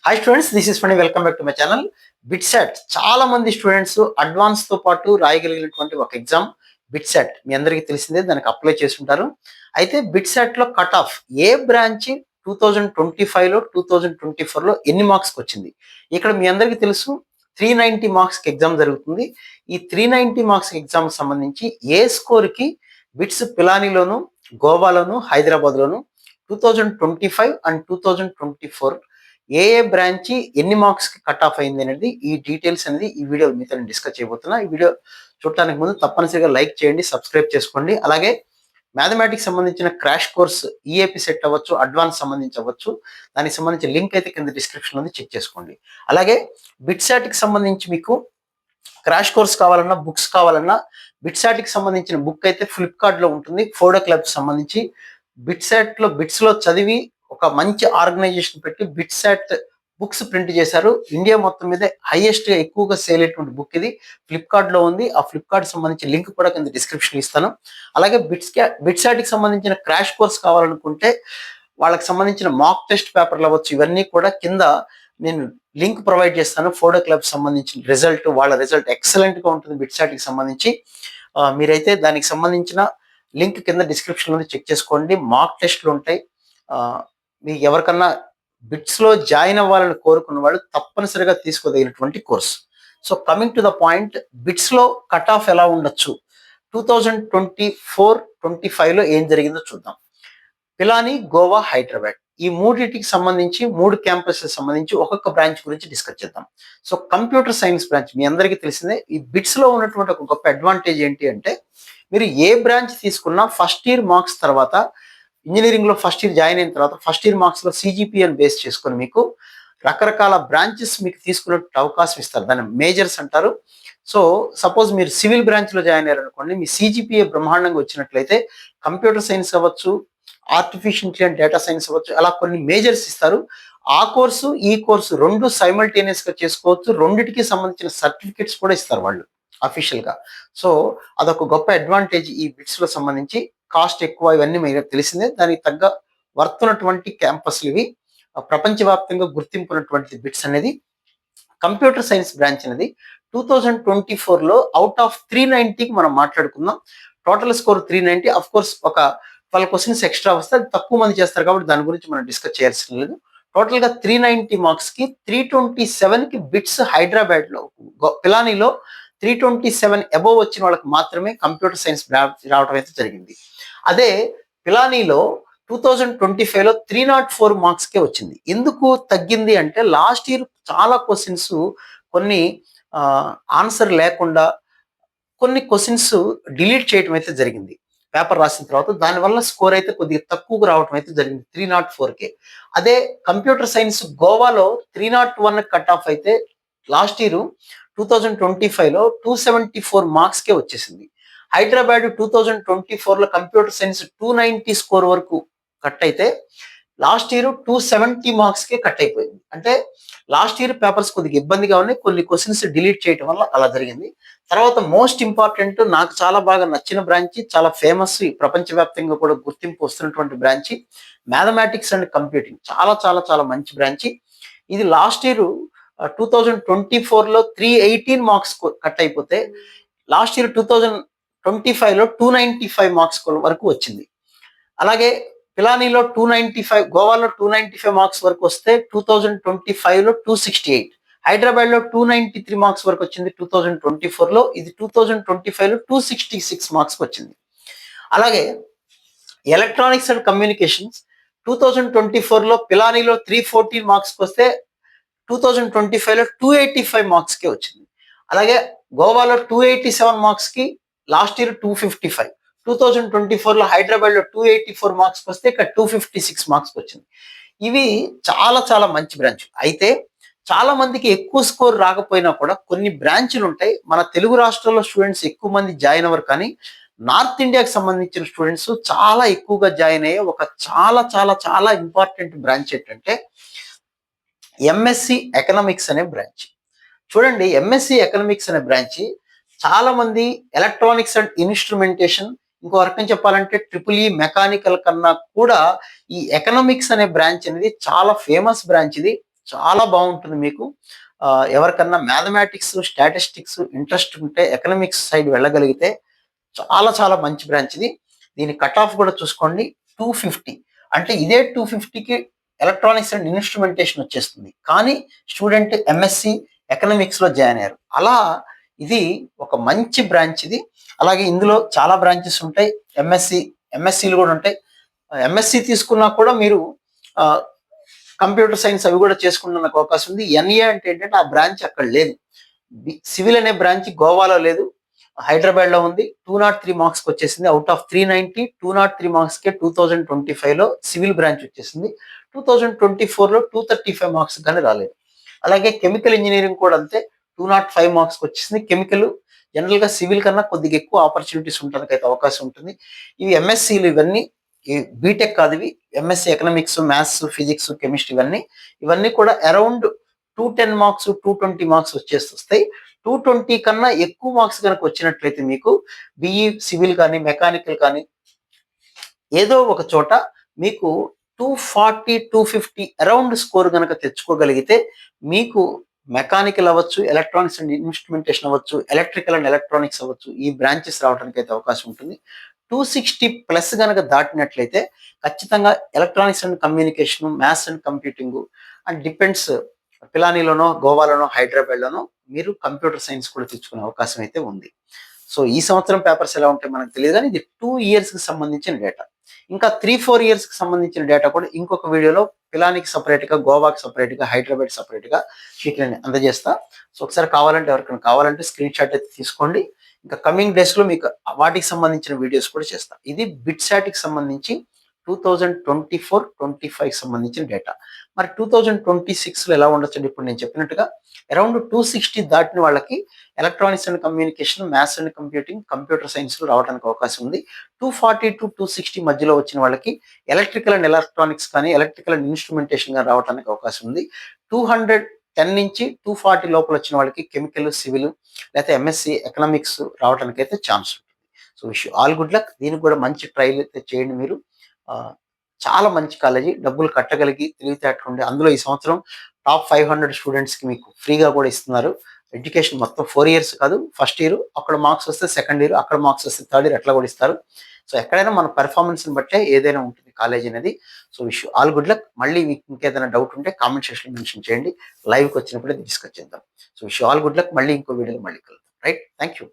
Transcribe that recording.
Hi students, this is Phani. Welcome back to my channel. BITSAT చాలా మంది students advance తో పాటు రాయగలిగినటువంటి ఒక ఎగ్జామ్ బిట్సాట్. మీ అందరికీ తెలిసిందే, దానికి అప్లై చేస్తుంటారు. అయితే బిట్సాట్ లో కట్ ఆఫ్ ఏ బ్రాంచ్ 2025లో 2024లో ఎన్ని మార్క్స్కి వచ్చింది? ఇక్కడ మీ అందరికీ తెలుసు 390 మార్క్స్కి ఎగ్జామ్ జరుగుతుంది. ఈ 390 మార్క్స్ ఎగ్జామ్ సంబంధించి ఏ స్కోర్కి బిట్స్ పిలానీలోను, గోవాలోను, హైదరాబాద్లోను 2025 అండ్ 2024 ఏ బ్రాంచ్ ఎన్ని మార్క్స్ కి కట్ ఆఫ్ అయింది అనేది, ఈ డీటెయిల్స్ అనేది ఈ వీడియో మీతో నేను డిస్కస్ చేయబోతున్నా. ఈ వీడియో చూడటానికి ముందు తప్పనిసరిగా లైక్ చేయండి, సబ్స్క్రైబ్ చేసుకోండి. అలాగే మ్యాథమెటిక్స్ సంబంధించిన క్రాష్ కోర్స్ ఈఏపీ సెట్ అవ్వచ్చు, అడ్వాన్స్ సంబంధించి అవ్వచ్చు, దానికి సంబంధించిన లింక్ అయితే కింద డిస్క్రిప్షన్ ఉంది, చెక్ చేసుకోండి. అలాగే బిట్సాట్కి సంబంధించి మీకు క్రాష్ కోర్స్ కావాలన్నా, బుక్స్ కావాలన్నా, బిట్సాట్కి సంబంధించిన బుక్ అయితే ఫ్లిప్కార్ట్లో ఉంటుంది. ఫోడో క్లబ్ సంబంధించి బిట్స్ లో చదివి ఒక మంచి ఆర్గనైజేషన్ పెట్టి బిట్సాట్ బుక్స్ ప్రింట్ చేశారు. ఇండియా మొత్తం మీద హైయెస్ట్ గా ఎక్కువగా సేల్ అయ్యేటువంటి బుక్ ఇది. ఫ్లిప్కార్ట్ లో ఉంది. ఆ ఫ్లిప్కార్ట్ సంబంధించిన లింక్ కూడా కింద డిస్క్రిప్షన్ ఇస్తాను. అలాగే బిట్సాట్ కి సంబంధించిన క్రాష్ కోర్స్ కావాలనుకుంటే వాళ్ళకి సంబంధించిన మాక్ టెస్ట్ పేపర్లు అవ్వచ్చు, ఇవన్నీ కూడా కింద నేను లింక్ ప్రొవైడ్ చేస్తాను. ఫోడో క్లబ్ సంబంధించిన రిజల్ట్, వాళ్ళ రిజల్ట్ ఎక్సలెంట్ గా ఉంటుంది బిట్సాట్ కి సంబంధించి. మీరైతే దానికి సంబంధించిన లింక్ కింద డిస్క్రిప్షన్ లో చెక్ చేసుకోండి. మాక్ టెస్ట్లు ఉంటాయి. మీకు ఎవరికన్నా బిట్స్ లో జాయిన్ అవ్వాలని కోరుకున్న వాళ్ళు తప్పనిసరిగా తీసుకోదగినటువంటి course. So coming to the point, BITS లో కట్ ఆఫ్ ఎలా ఉండొచ్చు, 2024-25లో ఏం జరిగిందో చూద్దాం. పిలాని, గోవా, హైదరాబాద్ ఈ మూడింటికి సంబంధించి, మూడు క్యాంపసెస్ సంబంధించి ఒక్కొక్క బ్రాంచ్ గురించి డిస్కస్ చేద్దాం. సో కంప్యూటర్ సైన్స్ బ్రాంచ్ మీ అందరికీ తెలిసిందే. ఈ బిట్స్ లో ఉన్నటువంటి ఒక గొప్ప అడ్వాంటేజ్ ఏంటి అంటే, మీరు ఏ బ్రాంచ్ తీసుకున్నా ఫస్ట్ ఇయర్ మార్క్స్ తర్వాత, ఇంజనీరింగ్ లో ఫస్ట్ ఇయర్ జాయిన్ అయిన తర్వాత ఫస్ట్ ఇయర్ మార్క్స్ లో సిజిపిఎన్ బేస్ చేసుకొని మీకు రకరకాల బ్రాంచెస్ మీకు తీసుకునే అవకాశం ఇస్తారు. దాన్ని మేజర్స్ అంటారు. సో సపోజ్ మీరు సివిల్ బ్రాంచ్ లో జాయిన్ అయ్యారు అనుకోండి, మీ సిజిపిఏ బ్రహ్మాండంగా వచ్చినట్లయితే కంప్యూటర్ సైన్స్ అవ్వచ్చు, ఆర్టిఫిషియల్ ఇంటెలిజెన్స్, డేటా సైన్స్ అవ్వచ్చు, అలా కొన్ని మేజర్స్ ఇస్తారు. ఆ కోర్సు ఈ కోర్సు రెండు సైమల్టేనియస్ గా చేసుకోవచ్చు. రెండిటికి సంబంధించిన సర్టిఫికెట్స్ కూడా ఇస్తారు వాళ్ళు అఫీషియల్ గా. సో అదొక గొప్ప అడ్వాంటేజ్ ఈ బిట్స్ లో సంబంధించి. కాస్ట్ ఎక్కువ, ఇవన్నీ మీకు తెలిసిందే. దానికి తగ్గ వర్త్ ఉన్నటువంటి క్యాంపస్లు ఇవి. ప్రపంచవ్యాప్తంగా గుర్తింపు ఉన్నటువంటి బిట్స్ అనేది. కంప్యూటర్ సైన్స్ బ్రాంచ్ అనేది 2024లో అవుట్ ఆఫ్ 390కి మనం మాట్లాడుకుందాం. Total score 390. అఫ్ కోర్స్ ఒక 12 క్వశ్చన్స్ ఎక్స్ట్రా వస్తే అది తక్కువ మంది చేస్తారు కాబట్టి దాని గురించి మనం డిస్కస్ చేయాల్సిన లేదు. టోటల్ గా 390 మార్క్స్ కి 327కి బిట్స్ హైదరాబాద్ లో, పిలానీలో 327 అబోవ్ వచ్చిన వాళ్ళకి మాత్రమే కంప్యూటర్ సైన్స్ రావడం అయితే జరిగింది. అదే పిలానీలో 2025లో 304 మార్క్స్కే వచ్చింది. ఎందుకు తగ్గింది అంటే, లాస్ట్ ఇయర్ చాలా క్వశ్చన్స్ కొన్ని ఆన్సర్ లేకుండా, కొన్ని క్వశ్చన్స్ డిలీట్ చేయడం అయితే జరిగింది పేపర్ రాసిన తర్వాత. దానివల్ల స్కోర్ అయితే కొద్దిగా తక్కువగా రావడం అయితే జరిగింది 304కే. అదే కంప్యూటర్ సైన్స్ గోవాలో 301 కట్ ఆఫ్ అయితే లాస్ట్ ఇయర్ 2025లో 274 మార్క్స్కే వచ్చేసింది. హైదరాబాద్ 2024లో కంప్యూటర్ సైన్స్ 290 స్కోర్ వరకు కట్ అయితే లాస్ట్ ఇయర్ 270 మార్క్స్కే కట్ అయిపోయింది. అంటే లాస్ట్ ఇయర్ పేపర్స్ కొద్దిగా ఇబ్బందిగా ఉన్నాయి, కొన్ని క్వశ్చన్స్ డిలీట్ చేయడం వల్ల అలా జరిగింది. తర్వాత మోస్ట్ ఇంపార్టెంట్, నాకు చాలా బాగా నచ్చిన బ్రాంచ్, చాలా ఫేమస్, ప్రపంచవ్యాప్తంగా కూడా గుర్తింపు వస్తున్నటువంటి బ్రాంచ్ మ్యాథమెటిక్స్ అండ్ కంప్యూటింగ్. చాలా చాలా చాలా మంచి బ్రాంచ్ ఇది. లాస్ట్ ఇయర్ 2024లో 318 మార్క్స్ కట్ అయిపోతే లాస్ట్ ఇయర్ 2025లో 295 మార్క్స్ వరకు వచ్చింది. అలాగే పిలానీలో 295, గోవాలో 295 మార్క్స్ వరకు వస్తే 2025లో 268, హైదరాబాద్ లో 293 మార్క్స్ వరకు వచ్చింది 2024లో. ఇది 2025లో 266 మార్క్స్ వచ్చింది. అలాగే ఎలక్ట్రానిక్స్ అండ్ కమ్యూనికేషన్స్ 2024లో పిలానీలో 314 మార్క్స్ వస్తే 2025లో 285 మార్క్స్కే వచ్చింది. అలాగే గోవాలో 287 మార్క్స్ కి లాస్ట్ ఇయర్ 255, 2024లో హైదరాబాద్ లో 284 మార్క్స్ వస్తే ఇక్కడ 256 మార్క్స్ వచ్చింది. ఇవి చాలా చాలా మంచి బ్రాంచ్. అయితే చాలా మందికి ఎక్కువ స్కోర్ రాకపోయినా కూడా కొన్ని బ్రాంచ్లు ఉంటాయి. మన తెలుగు రాష్ట్రాల్లో స్టూడెంట్స్ ఎక్కువ మంది జాయిన్ అవ్వరు, కానీ నార్త్ ఇండియాకి సంబంధించిన స్టూడెంట్స్ చాలా ఎక్కువగా జాయిన్ అయ్యే ఒక చాలా చాలా చాలా ఇంపార్టెంట్ బ్రాంచ్ ఏంటంటే ఎంఎస్సి ఎకనామిక్స్ అనే బ్రాంచ్. చూడండి, ఎంఎస్సి ఎకనామిక్స్ అనే బ్రాంచ్ చాలా మంది ఎలక్ట్రానిక్స్ అండ్ ఇన్స్ట్రుమెంటేషన్, ఇంకో రకం చెప్పాలంటే ట్రిపుల్ మెకానికల్ కన్నా కూడా ఈ ఎకనామిక్స్ అనే బ్రాంచ్ అనేది చాలా ఫేమస్ బ్రాంచ్ ఇది. చాలా బాగుంటుంది మీకు. ఎవరికన్నా మ్యాథమెటిక్స్, స్టాటిస్టిక్స్ ఇంట్రెస్ట్ ఉంటే ఎకనామిక్స్ సైడ్ వెళ్ళగలిగితే చాలా చాలా మంచి బ్రాంచ్ ఇది. దీని కట్ ఆఫ్ కూడా చూసుకోండి 250. అంటే ఇదే 250కి ఎలక్ట్రానిక్స్ అండ్ ఇన్స్ట్రుమెంటేషన్ వచ్చేస్తుంది. కానీ స్టూడెంట్ ఎంఎస్సి ఎకనామిక్స్లో జాయిన్ అయ్యారు. అలా ఇది ఒక మంచి బ్రాంచ్ ఇది. అలాగే ఇందులో చాలా బ్రాంచెస్ ఉంటాయి. ఎంఎస్సీలు కూడా ఉంటాయి. ఎంఎస్సి తీసుకున్నా కూడా మీరు కంప్యూటర్ సైన్స్ అవి కూడా చేసుకున్న అవకాశం ఉంది. ఎన్ఏ అంటే ఏంటంటే ఆ బ్రాంచ్ అక్కడ లేదు. సివిల్ అనే బ్రాంచ్ గోవాలో లేదు, హైదరాబాద్ లో ఉంది. 203 మార్క్స్ వచ్చేసింది. అవుట్ ఆఫ్ 390 203 మార్క్స్ కే 2025 లో సివిల్ బ్రాంచ్ వచ్చేసింది. 2024 లో 235 మార్క్స్ కానీ రాలేదు. అలాగే కెమికల్ ఇంజనీరింగ్ కూడా అంతే, 205 మార్క్స్ వచ్చేసింది. కెమికల్ జనరల్ గా సివిల్ కన్నా కొద్దిగా ఎక్కువ ఆపర్చునిటీస్ ఉండడానికి అయితే అవకాశం ఉంటుంది. ఇవి ఎంఎస్సీలు ఇవన్నీ బీటెక్ కాదు, ఇవి MSc economics, maths, physics, chemistry ఇవన్నీ కూడా అరౌండ్ 210 మార్క్స్ 220 మార్క్స్ వస్తాయి. 220 కన్నా ఎక్కువ మార్క్స్ కనుక వచ్చినట్లయితే మీకు బిఈ సివిల్ కానీ మెకానికల్ కానీ ఏదో ఒక చోట మీకు 240 250 అరౌండ్ స్కోర్ కనుక తెచ్చుకోగలిగితే మీకు మెకానికల్ అవ్వచ్చు, ఎలక్ట్రానిక్స్ అండ్ ఇన్స్ట్రుమెంటేషన్ అవ్వచ్చు, ఎలక్ట్రికల్ అండ్ ఎలక్ట్రానిక్స్ అవ్వచ్చు, ఈ బ్రాంచెస్ రావడానికి అయితే అవకాశం ఉంటుంది. 260 ప్లస్ కనుక దాటినట్లయితే ఖచ్చితంగా electronics and communication, maths and computing and depends పిలానీలోనో, గోవాలోనో, హైదరాబాద్లోనో మీరు కంప్యూటర్ సైన్స్ కూడా తెచ్చుకునే అవకాశం అయితే ఉంది. సో ఈ సంవత్సరం పేపర్స్ ఎలా ఉంటాయి మనకు తెలియదు, కానీ ఇది 2 ఇయర్స్కి సంబంధించిన డేటా. ఇంకా 3-4 ఇయర్స్కి సంబంధించిన డేటా కూడా ఇంకొక వీడియోలో పిలానికి సపరేట్గా, గోవాకి సపరేట్గా, హైదరాబాద్ సపరేట్గా మీకు నేను అందజేస్తా. సో ఒకసారి ఎవరికైనా కావాలంటే స్క్రీన్ షాట్ అయితే తీసుకోండి. ఇంకా కమింగ్ డేస్లో మీకు వాటికి సంబంధించిన వీడియోస్ కూడా చేస్తా. ఇది బిట్సాట్కి సంబంధించి 2024-25 సంబంధించిన డేటా. మరి 2026లో ఎలా ఉండొచ్చు? ఇప్పుడు నేను చెప్పినట్టుగా అరౌండ్ 260 దాటిన వాళ్ళకి electronics and communication, maths and computing, computer సైన్స్లో రావడానికి అవకాశం ఉంది. 240 to 260 మధ్యలో వచ్చిన వాళ్ళకి ఎలక్ట్రికల్ అండ్ ఎలక్ట్రానిక్స్ కానీ, ఎలక్ట్రికల్ అండ్ ఇన్స్ట్రుమెంటేషన్ కానీ రావడానికి అవకాశం ఉంది. 210 నుంచి 240 లోపల వచ్చిన వాళ్ళకి కెమికల్, సివిల్ లేకపోతే ఎంఎస్సి ఎకనామిక్స్ రావడానికి అయితే ఛాన్స్ ఉంటుంది. So wish all good luck. దీనికి కూడా మంచి ట్రైల్ అయితే చేయండి మీరు. చాలా మంచి కాలేజీ, డబ్బులు కట్టగలిగి తెలివితేటలు ఉండే, అందులో ఈ సంవత్సరం టాప్ 500 స్టూడెంట్స్కి మీకు ఫ్రీగా కూడా ఇస్తున్నారు. ఎడ్యుకేషన్ మొత్తం 4 ఇయర్స్ కాదు, ఫస్ట్ ఇయర్ అక్కడ మార్క్స్ వస్తే సెకండ్ ఇయర్, అక్కడ మార్క్స్ వస్తే థర్డ్ ఇయర్, అట్లా కూడా ఇస్తారు. సో ఎక్కడైనా మన పెర్ఫార్మెన్స్ని బట్టే ఏదైనా ఉంటుంది కాలేజ్ అనేది. So wish all good luck. మళ్ళీ మీకు ఇంకేదైనా డౌట్ ఉంటే కామెంట్ సెక్షన్లో మెన్షన్ చేయండి. లైవ్కి వచ్చినప్పుడే డిస్కస్ చేద్దాం. So wish all good luck. మళ్ళీ ఇంకో వీడియోలో మళ్ళీ కలుద్దాం. Right, thank you.